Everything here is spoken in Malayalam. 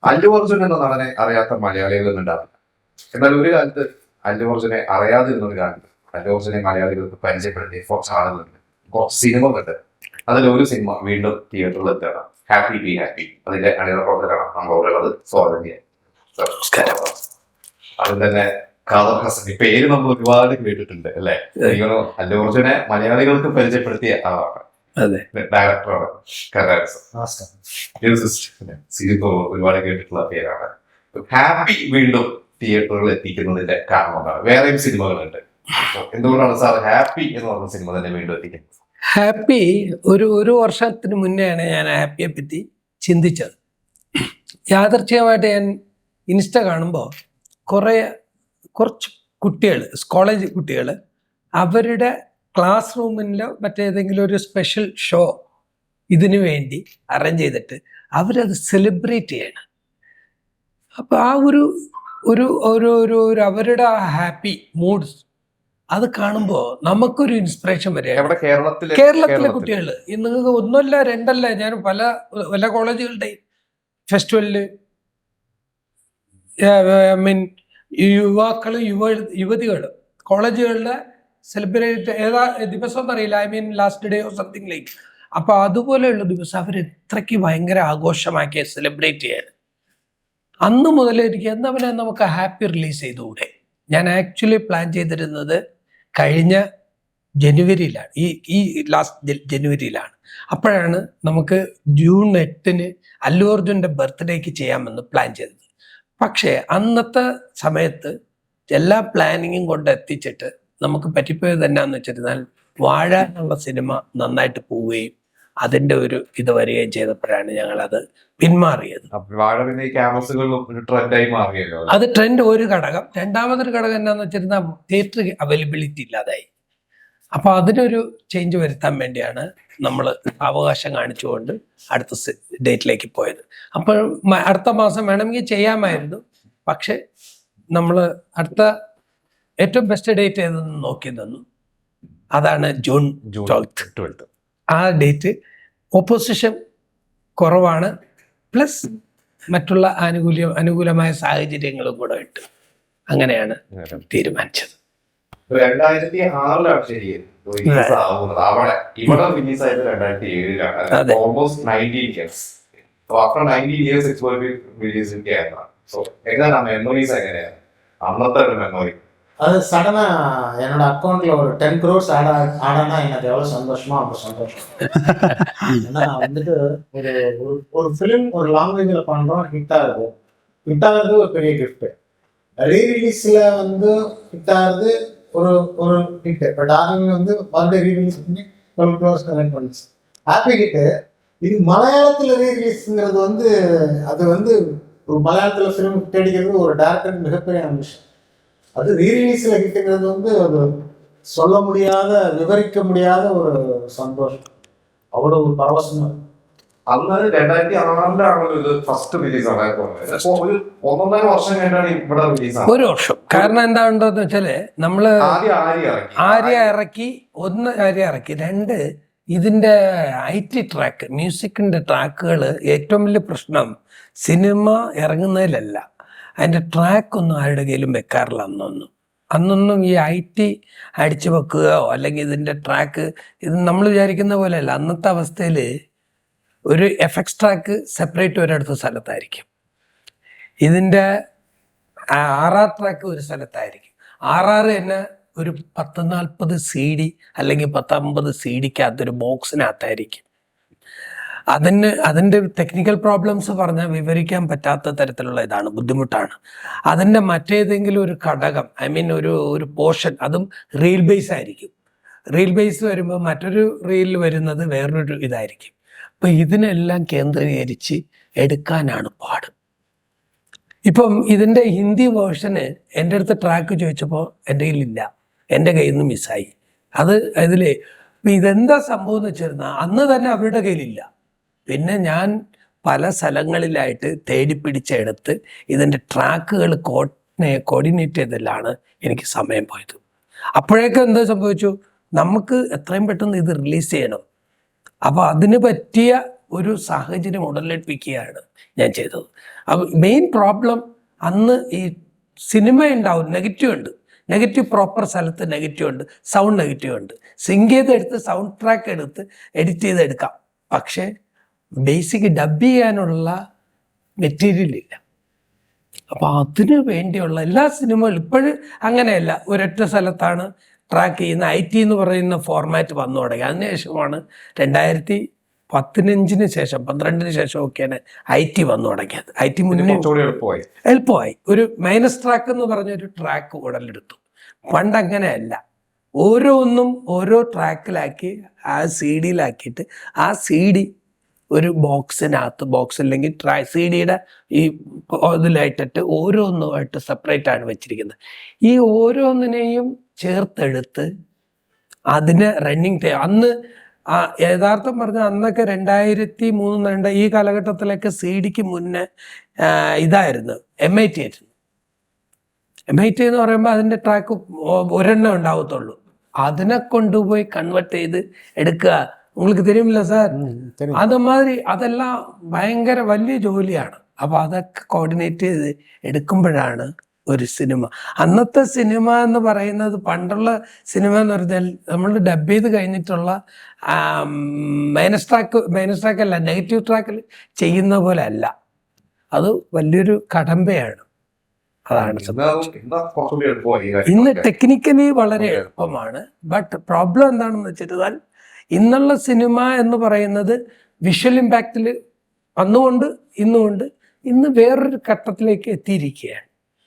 അല്ലു അർജുൻ എന്ന നടനെ അറിയാത്ത മലയാളികളൊന്നും ഉണ്ടാവില്ല. എന്നാൽ ഒരു കാലത്ത് അല്ലു അർജുനെ അറിയാതിരുന്ന ഒരു കാലത്ത് അല്ലു അർജുനെ മലയാളികൾക്ക് പരിചയപ്പെടുത്തിയ കുറച്ച് ആളുകളുണ്ട്, കുറച്ച് സിനിമകളുണ്ട്. അതിലൊരു സിനിമ വീണ്ടും തിയേറ്ററിൽ എത്തുകയാണ്, ഹാപ്പി ബി ഹാപ്പി. അതിന്റെ അണിയറ പ്രവർത്തകരാണ് നമ്മളുള്ളത്. സ്വാതന്ത്ര്യം നമസ്കാരം. അതിൽ തന്നെ ഖാദർ ഹസൻ, പേര് നമ്മൾ ഒരുപാട് കേട്ടിട്ടുണ്ട് അല്ലെ? അല്ലു അർജുനെ മലയാളികൾക്ക് പരിചയപ്പെടുത്തിയ ആളാണ്, ഡയറക്ടറാണ്. ഒരുപാട് കേട്ടിട്ടുള്ള പേരാണ്. ഹാപ്പി വീണ്ടും തിയേറ്ററുകളിൽ എത്തിക്കുന്നതിന്റെ കാരണം എന്താണ്? വേറെയും സിനിമകളുണ്ട്, എന്തുകൊണ്ടാണ് സാർ ഹാപ്പി എന്ന് പറഞ്ഞ സിനിമ തന്നെ വീണ്ടും എത്തിക്കുന്നത്? ഹാപ്പി ഒരു വർഷത്തിന് മുന്നെയാണ് ഞാൻ ഹാപ്പിയെ പറ്റി ചിന്തിച്ചത്. യാദർച്ഛികമായിട്ട് ഞാൻ ഇൻസ്റ്റ കാണുമ്പോൾ കുറച്ച് കുട്ടികൾ, കോളേജ് കുട്ടികൾ, അവരുടെ ക്ലാസ് റൂമിലോ മറ്റേതെങ്കിലും ഒരു സ്പെഷ്യൽ ഷോ ഇതിനു വേണ്ടി അറേഞ്ച് ചെയ്തിട്ട് അവരത് സെലിബ്രേറ്റ് ചെയ്യണം. അപ്പോൾ ആ ഒരു അവരുടെ ആ ഹാപ്പി മൂഡ്സ് അത് കാണുമ്പോൾ നമുക്കൊരു ഇൻസ്പിറേഷൻ വരികയാണ്. കേരളത്തിലെ കുട്ടികൾ നിങ്ങൾക്ക് ഒന്നല്ല രണ്ടല്ല, ഞാൻ പല കോളേജുകളുടെ ഫെസ്റ്റിവലില് യുവാക്കളും യുവതികളും കോളേജുകളിലെ സെലിബ്രേറ്റ് ഏതാ ദിവസം എന്നറിയില്ല, last day or something like. അപ്പൊ അതുപോലെയുള്ള ദിവസം അവർ എത്രയ്ക്ക് ഭയങ്കര ആഘോഷമാക്കി സെലിബ്രേറ്റ് ചെയ്യാണ്. അന്ന് മുതൽ എനിക്ക് എന്നവനെ നമുക്ക് ഹാപ്പി റിലീസ് ചെയ്തുകൂടെ. ഞാൻ ആക്ച്വലി പ്ലാൻ ചെയ്തിരുന്നത് കഴിഞ്ഞ ജനുവരിയിലാണ്, ഈ ലാസ്റ്റ് ജനുവരിയിലാണ്. അപ്പോഴാണ് നമുക്ക് ജൂൺ 8 അല്ലു അർജുൻ്റെ ബർത്ത്ഡേക്ക് ചെയ്യാമെന്ന് പ്ലാൻ ചെയ്തത്. പക്ഷേ അന്നത്തെ സമയത്ത് എല്ലാ പ്ലാനിങ്ങും കൊണ്ട് എത്തിച്ചിട്ട് നമുക്ക് പറ്റിപ്പോയത് എന്നാന്ന് വെച്ചിരുന്നാൽ വാഴ എന്നുള്ള സിനിമ നന്നായിട്ട് പോവുകയും അതിൻ്റെ ഒരു ഇത് വരികയും ചെയ്തപ്പോഴാണ് ഞങ്ങളത് പിന്മാറിയത്. അത് ട്രെൻഡ് ഒരു ഘടകം. രണ്ടാമതൊരു ഘടകം എന്നാന്ന് വെച്ചിരുന്നാൽ തിയേറ്റർ അവൈലബിലിറ്റി ഇല്ലാതായി. അപ്പോൾ അതിനൊരു ചേഞ്ച് വരുത്താൻ വേണ്ടിയാണ് നമ്മൾ അവകാശം കാണിച്ചുകൊണ്ട് അടുത്ത ഡേറ്റിലേക്ക് പോയത്. അപ്പോൾ അടുത്ത മാസം വേണമെങ്കിൽ ചെയ്യാമായിരുന്നു, പക്ഷെ നമ്മൾ അടുത്ത ഏറ്റവും ബെസ്റ്റ് ഡേറ്റ് ഏതെന്ന് നോക്കി തന്നു. അതാണ് ജൂൺ 12. ആ ഡേറ്റ് ഓപ്പോസിഷൻ കുറവാണ്, പ്ലസ് മറ്റുള്ള അനുകൂലമായ സാഹചര്യങ്ങളും കൂടെ ഇട്ട് അങ്ങനെയാണ് തീരുമാനിച്ചത്. 2006 ശരി റിലീസ് ആവുന്നത്. ഇവിടെ റിലീസ് ആയത് 2007. Almost 19 years. After 19 years release ആയിരുന്നു. സോ എങ്ങനെയാണ് മെമ്മറീസ്? എങ്ങനെയാണ് അന്നത്തെ ഒരു മെമ്മറി? அது சடனா என்னோட அக்கௌண்ட்ல ஒரு 10 crores ஆடானா எனக்கு எவ்வளவு சந்தோஷமா அப்ப சந்தோஷம். ஏன்னா வந்துட்டு ஒரு ஃபிலிம் ஒரு லாங்குவேஜ்ல பண்றோம், ஹிட் ஆகுது ஒரு பெரிய கிஃப்ட். ரீரிலீஸ்ல வந்து ஹிட் ஆகுது ஒரு ஹிட். பட் டார்லிங் வந்து மறுபடியும் ரீரிலீஸ் பண்ணி 12 crores கலெக்ட் பண்ணுச்சு. Happy hit. இது மலையாளத்துல ரீரிலீஸ்ங்கிறது வந்து அது வந்து ஒரு மலையாளத்துல ஃபிலிம் ஹிட் அடிக்கிறது ஒரு டைரக்டருக்கு மிகப்பெரிய விஷயம். அது ரீரிலீஸ்ல ஹிட்டுங்கிறது வந்து அது சொல்ல முடியாத, விவரிக்க முடியாத ஒரு சந்தோஷம். அவ்வளவு ஒரு பரவசம். അന്ന് 2006 ഇത് ഫസ്റ്റ് റിലീസ് ആണ്. ഒരു 1.5 വർഷം കഴിഞ്ഞാണ് ഇവിടെ റിലീസ് ആയത്. ഒരു വർഷം. കാരണം എന്താണെന്ന് വെച്ചാല് നമ്മള് ആര്യ ഇറക്കി, ഒന്ന് ആര്യ ഇറക്കി, രണ്ട് ഇതിന്റെ IT ട്രാക്ക്, മ്യൂസിക്കിന്റെ ട്രാക്കുകൾ ഏറ്റവും വലിയ പ്രശ്നം സിനിമ ഇറങ്ങുന്നതിലല്ല, അതിൻ്റെ ട്രാക്കൊന്നും ആരുടെ കയ്യിലും വെക്കാറില്ല. അന്നൊന്നും ഈ IT അടിച്ചു വെക്കുകയോ അല്ലെങ്കിൽ ഇതിൻ്റെ ട്രാക്ക് ഇത് നമ്മൾ വിചാരിക്കുന്ന പോലെയല്ല. അന്നത്തെ അവസ്ഥയിൽ ഒരു FX ട്രാക്ക് സെപ്പറേറ്റ് ഒരിടത്ത് സ്ഥലത്തായിരിക്കും, ഇതിൻ്റെ RR ട്രാക്ക് ഒരു സ്ഥലത്തായിരിക്കും. RR തന്നെ ഒരു 10-40 CD അല്ലെങ്കിൽ 10-50 CDക്കകത്തൊരു ബോക്സിനകത്തായിരിക്കും. അതിൻ്റെ ടെക്നിക്കൽ പ്രോബ്ലംസ് പറഞ്ഞാൽ വിവരിക്കാൻ പറ്റാത്ത തരത്തിലുള്ള ഇതാണ്, ബുദ്ധിമുട്ടാണ്. അതിൻ്റെ മറ്റേതെങ്കിലും ഒരു ഘടകം, ഒരു പോർഷൻ, അതും റീൽ ബേസ് ആയിരിക്കും. റീൽ ബേസ് വരുമ്പോൾ മറ്റൊരു റീലിൽ വരുന്നത് വേറൊരു ഇതായിരിക്കും. അപ്പം ഇതിനെല്ലാം കേന്ദ്രീകരിച്ച് എടുക്കാനാണ് പാട്. ഇപ്പം ഇതിൻ്റെ ഹിന്ദി വേർഷന് എൻ്റെ അടുത്ത് ട്രാക്ക് ചോദിച്ചപ്പോൾ എൻ്റെ കയ്യിലില്ല, എൻ്റെ കയ്യിൽ നിന്ന് മിസ്സായി. ഇതെന്താ സംഭവം എന്ന് വെച്ചിരുന്നാൽ അന്ന് തന്നെ അവരുടെ കയ്യിലില്ല. പിന്നെ ഞാൻ പല സ്ഥലങ്ങളിലായിട്ട് തേടിപ്പിടിച്ചെടുത്ത് ഇതിൻ്റെ ട്രാക്കുകൾ കോർഡിനേറ്റ് ചെയ്തതിലാണ് എനിക്ക് സമയം പോയത്. അപ്പോഴേക്കും എന്താ സംഭവിച്ചു, നമുക്ക് എത്രയും പെട്ടെന്ന് ഇത് റിലീസ് ചെയ്യണം. അപ്പോൾ അതിന് പറ്റിയ ഒരു സാഹചര്യം ഉടലെടുപ്പിക്കുകയാണ് ഞാൻ ചെയ്തത്. അപ്പോൾ മെയിൻ പ്രോബ്ലം അന്ന് ഈ സിനിമ ഉണ്ടാവും, നെഗറ്റീവ് ഉണ്ട്, നെഗറ്റീവ് പ്രോപ്പർ സ്ഥലത്ത് നെഗറ്റീവ് ഉണ്ട്, സൗണ്ട് നെഗറ്റീവ് ഉണ്ട്. സിങ്ക് ചെയ്തെടുത്ത് സൗണ്ട് ട്രാക്ക് എടുത്ത് എഡിറ്റ് ചെയ്തെടുക്കാം, പക്ഷേ ബേസിക് ഡബ് ചെയ്യാനുള്ള മെറ്റീരിയൽ ഇല്ല. അപ്പോൾ അതിന് വേണ്ടിയുള്ള എല്ലാ സിനിമകളും ഇപ്പോഴും അങ്ങനെയല്ല, ഒരൊറ്റ സ്ഥലത്താണ് ട്രാക്ക് ചെയ്യുന്ന. IT എന്ന് പറയുന്ന ഫോർമാറ്റ് വന്നു തുടങ്ങി. അതിനുശേഷമാണ് 2015 ശേഷം 12 ശേഷം ഒക്കെയാണ് IT വന്നു തുടങ്ങിയത്. IT മുന്നേ കുറച്ചുകൂടി എളുപ്പമായി. എളുപ്പമായി. ഒരു മൈനസ് ട്രാക്ക് എന്ന് പറഞ്ഞൊരു ട്രാക്ക് ഉടലെടുത്തു. പണ്ട് അങ്ങനെയല്ല, ഓരോന്നും ഓരോ ട്രാക്കിലാക്കി ആ CD-യിലാക്കിയിട്ട് ആ CD ഒരു ബോക്സിനകത്ത്, ബോക്സ് അല്ലെങ്കിൽ CD-യുടെ ഈ ഇതിലായിട്ടിട്ട് ഓരോന്നുമായിട്ട് സെപ്പറേറ്റ് ആണ് വെച്ചിരിക്കുന്നത്. ഈ ഓരോന്നിനെയും ചേർത്തെടുത്ത് അതിന് റണ്ണിങ് ടൈം അന്ന് യഥാർത്ഥം പറഞ്ഞാൽ അന്നൊക്കെ 2003 ഈ കാലഘട്ടത്തിലൊക്കെ CD-ക്ക് മുന്നേ ഇതായിരുന്നു MIT ആയിരുന്നു. MIT എന്ന് പറയുമ്പോൾ അതിൻ്റെ ട്രാക്ക് ഒരെണ്ണം ഉണ്ടാവത്തുള്ളൂ. അതിനെ കൊണ്ടുപോയി കൺവേർട്ട് ചെയ്ത് എടുക്കുക. உங்களுக்கு தெரியுமில்ல സാർ, അതുമാതിരി അതെല്ലാം ഭയങ്കര വലിയ ജോലിയാണ്. അപ്പോൾ അതൊക്കെ കോർഡിനേറ്റ് ചെയ്ത് എടുക്കുമ്പോഴാണ് ഒരു സിനിമ. അന്നത്തെ സിനിമ എന്ന് പറയുന്നത്, പണ്ടുള്ള സിനിമ എന്ന് പറഞ്ഞാൽ നമ്മൾ ഡബ് ചെയ്ത് കഴിഞ്ഞിട്ടുള്ള മൈനസ് ട്രാക്ക് അല്ല, നെഗറ്റീവ് ട്രാക്കിൽ ചെയ്യുന്ന പോലെ അല്ല. അത് വലിയൊരു കടമ്പയാണ്. അതാണ് കുറച്ചുകൂടി എളുപ്പമായി. ഇന്ന് ടെക്നിക്കലി വളരെ എളുപ്പമാണ്. ബട്ട് പ്രോബ്ലം എന്താണെന്ന് വെച്ചിട്ടാൽ ഇന്നുള്ള സിനിമ എന്ന് പറയുന്നത് വിഷ്വൽ ഇമ്പാക്റ്റിൽ വന്നുകൊണ്ട് ഇന്ന് വേറൊരു ഘട്ടത്തിലേക്ക് എത്തിയിരിക്കുകയാണ്.